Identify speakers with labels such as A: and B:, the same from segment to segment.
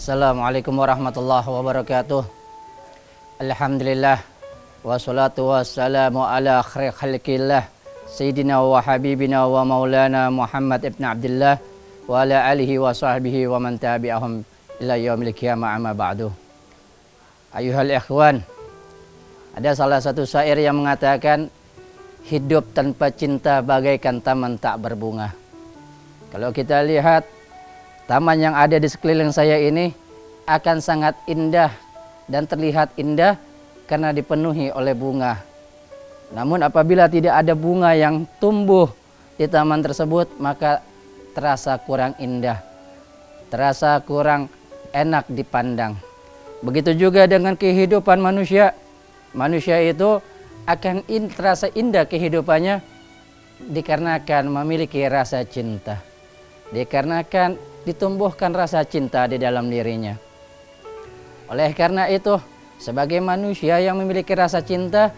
A: Assalamualaikum warahmatullahi wabarakatuh. Alhamdulillah wassalatu wassalamu ala khairi khalqillah Sayyidina wa habibina wa maulana Muhammad ibn Abdullah wa ala alihi wa sahbihi wa man tabi'ahum ila yaumil qiyamah, amma ba'du. Ayuhal ikhwan, ada salah satu syair yang mengatakan hidup tanpa cinta bagaikan taman tak berbunga. Kalau kita lihat taman yang ada di sekeliling saya ini akan sangat indah dan terlihat indah karena dipenuhi oleh bunga. Namun apabila tidak ada bunga yang tumbuh di taman tersebut, maka terasa kurang indah, terasa kurang enak dipandang. Begitu juga dengan kehidupan manusia. Manusia itu akan terasa indah kehidupannya dikarenakan memiliki rasa cinta, dikarenakan ditumbuhkan rasa cinta di dalam dirinya. Oleh karena itu, sebagai manusia yang memiliki rasa cinta,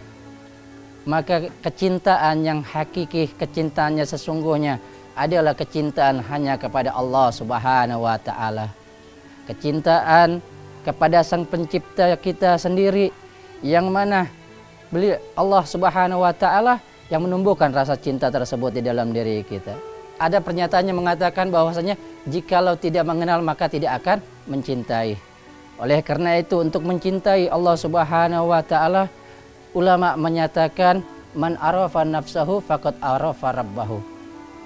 A: maka kecintaan yang hakiki, kecintaannya sesungguhnya adalah kecintaan hanya kepada Allah Subhanahu wa Ta'ala. Kecintaan kepada Sang Pencipta kita sendiri, yang mana Allah Subhanahu wa Ta'ala yang menumbuhkan rasa cinta tersebut di dalam diri kita. Ada pernyataannya mengatakan bahwasanya jikalau tidak mengenal maka tidak akan mencintai. Oleh karena itu, untuk mencintai Allah Subhanahu wa Ta'ala, ulama menyatakan man arafa nafsahu faqad arafa rabbahu.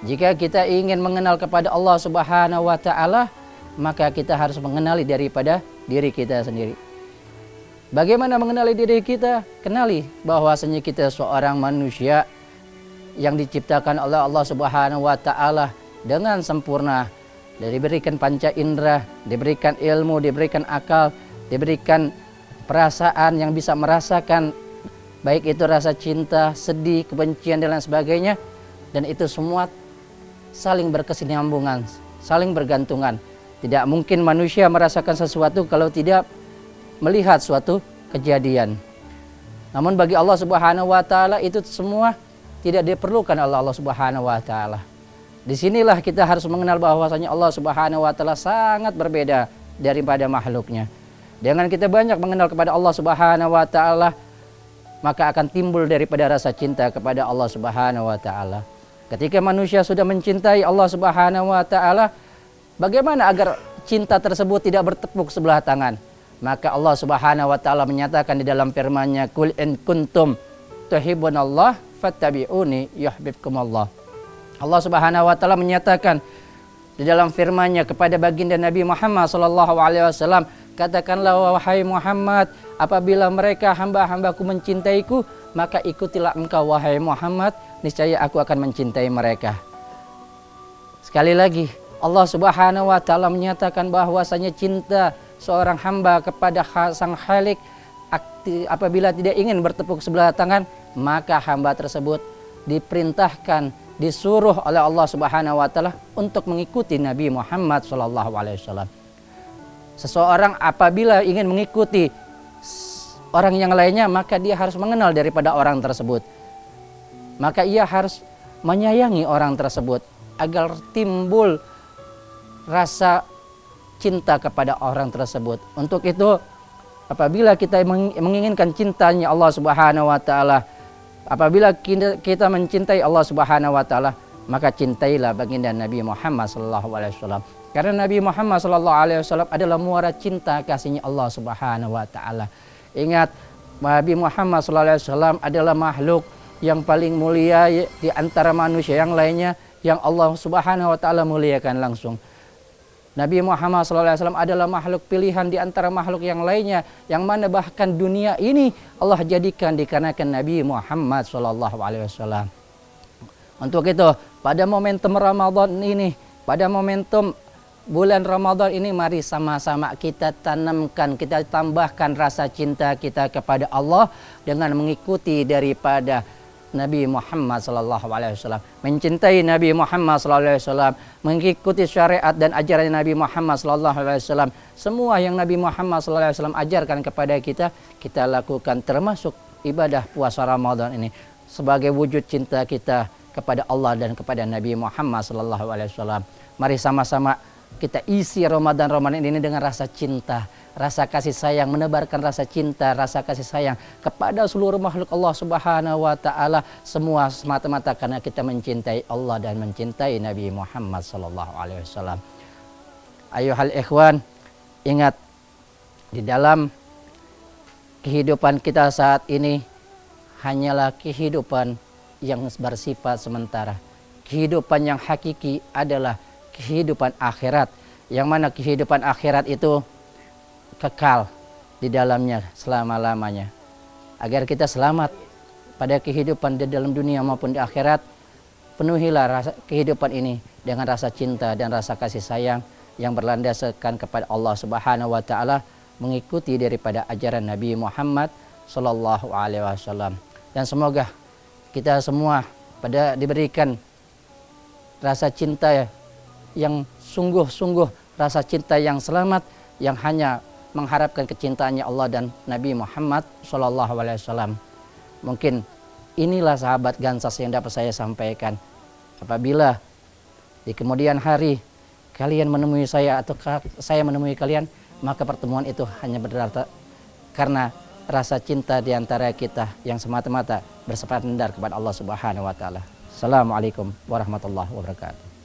A: Jika kita ingin mengenal kepada Allah Subhanahu wa Ta'ala, maka kita harus mengenali daripada diri kita sendiri. Bagaimana mengenali diri kita? Kenali bahwasanya kita seorang manusia yang diciptakan oleh Allah Subhanahu wa Ta'ala dengan sempurna, diberikan panca indera, diberikan ilmu, diberikan akal, diberikan perasaan yang bisa merasakan baik itu rasa cinta, sedih, kebencian dan lain sebagainya, dan itu semua saling berkesinambungan, saling bergantungan. Tidak mungkin manusia merasakan sesuatu kalau tidak melihat suatu kejadian. Namun bagi Allah Subhanahu wa Ta'ala itu semua tidak diperlukan oleh Allah Subhanahu wa Ta'ala. Disinilah kita harus mengenal bahwasanya Allah Subhanahu wa Ta'ala sangat berbeda daripada makhluknya. Dengan kita banyak mengenal kepada Allah Subhanahu wa Ta'ala, maka akan timbul daripada rasa cinta kepada Allah Subhanahu wa Ta'ala. Ketika manusia sudah mencintai Allah Subhanahu wa Ta'ala, bagaimana agar cinta tersebut tidak bertepuk sebelah tangan? Maka Allah Subhanahu wa Ta'ala menyatakan di dalam firman-Nya, "Qul in kuntum tuhibbunallah fattabi'uni yuhibbukumullah." Allah Subhanahu wa Ta'ala menyatakan di dalam firman-Nya kepada baginda Nabi Muhammad sallallahu alaihi wasallam, "Katakanlah wahai Muhammad, apabila mereka hamba-hambaku mencintaiku, maka ikutilah engkau wahai Muhammad, niscaya aku akan mencintai mereka." Sekali lagi Allah Subhanahu wa Ta'ala menyatakan bahwasanya cinta seorang hamba kepada Sang Khalik apabila tidak ingin bertepuk sebelah tangan, maka hamba tersebut diperintahkan, disuruh oleh Allah Subhanahu wa Ta'ala untuk mengikuti Nabi Muhammad sallallahu alaihi wasallam. Seseorang apabila ingin mengikuti orang yang lainnya, maka dia harus mengenal daripada orang tersebut. Maka ia harus menyayangi orang tersebut agar timbul rasa cinta kepada orang tersebut. Untuk itu, apabila kita menginginkan cintanya Allah Subhanahu wa Ta'ala, apabila kita mencintai Allah Subhanahu wa Ta'ala, maka cintailah baginda Nabi Muhammad sallallahu alaihi wasallam. Karena Nabi Muhammad sallallahu alaihi wasallam adalah muara cinta kasihnya Allah Subhanahu wa Ta'ala. Ingat, Nabi Muhammad sallallahu alaihi wasallam adalah makhluk yang paling mulia di antara manusia yang lainnya, yang Allah Subhanahu wa Ta'ala muliakan langsung. Nabi Muhammad SAW adalah makhluk pilihan di antara makhluk yang lainnya, yang mana bahkan dunia ini Allah jadikan dikarenakan Nabi Muhammad SAW. Untuk itu, pada momentum Ramadan ini, pada momentum bulan Ramadan ini, mari sama-sama kita tanamkan, kita tambahkan rasa cinta kita kepada Allah dengan mengikuti daripada Nabi Muhammad SAW, mencintai Nabi Muhammad SAW, mengikuti syariat dan ajaran Nabi Muhammad SAW. Semua yang Nabi Muhammad SAW ajarkan kepada kita, kita lakukan, termasuk ibadah puasa Ramadan ini sebagai wujud cinta kita kepada Allah dan kepada Nabi Muhammad SAW. Mari sama-sama kita isi Ramadan ini dengan rasa cinta, rasa kasih sayang, menebarkan rasa cinta, rasa kasih sayang kepada seluruh makhluk Allah Subhanahu wa taala, semua semata-mata karena kita mencintai Allah dan mencintai Nabi Muhammad sallallahu alaihi wasallam. Ayuhal ikhwan, ingat di dalam kehidupan kita saat ini hanyalah kehidupan yang bersifat sementara. Kehidupan yang hakiki adalah kehidupan akhirat, yang mana kehidupan akhirat itu kekal di dalamnya selama-lamanya. Agar kita selamat pada kehidupan di dalam dunia maupun di akhirat, penuhilah rasa kehidupan ini dengan rasa cinta dan rasa kasih sayang yang berlandaskan kepada Allah Subhanahu wa taala, mengikuti daripada ajaran Nabi Muhammad sallallahu alaihi wasallam. Dan semoga kita semua pada diberikan rasa cinta yang sungguh-sungguh, rasa cinta yang selamat, yang hanya mengharapkan kecintaannya Allah dan Nabi Muhammad sallallahu alaihi wasallam. Mungkin inilah sahabat Gansas yang dapat saya sampaikan. Apabila di kemudian hari kalian menemui saya atau saya menemui kalian, maka pertemuan itu hanya berdasar karena rasa cinta di antara kita yang semata-mata bersandar kepada Allah Subhanahu wa taala. Assalamualaikum warahmatullahi wabarakatuh.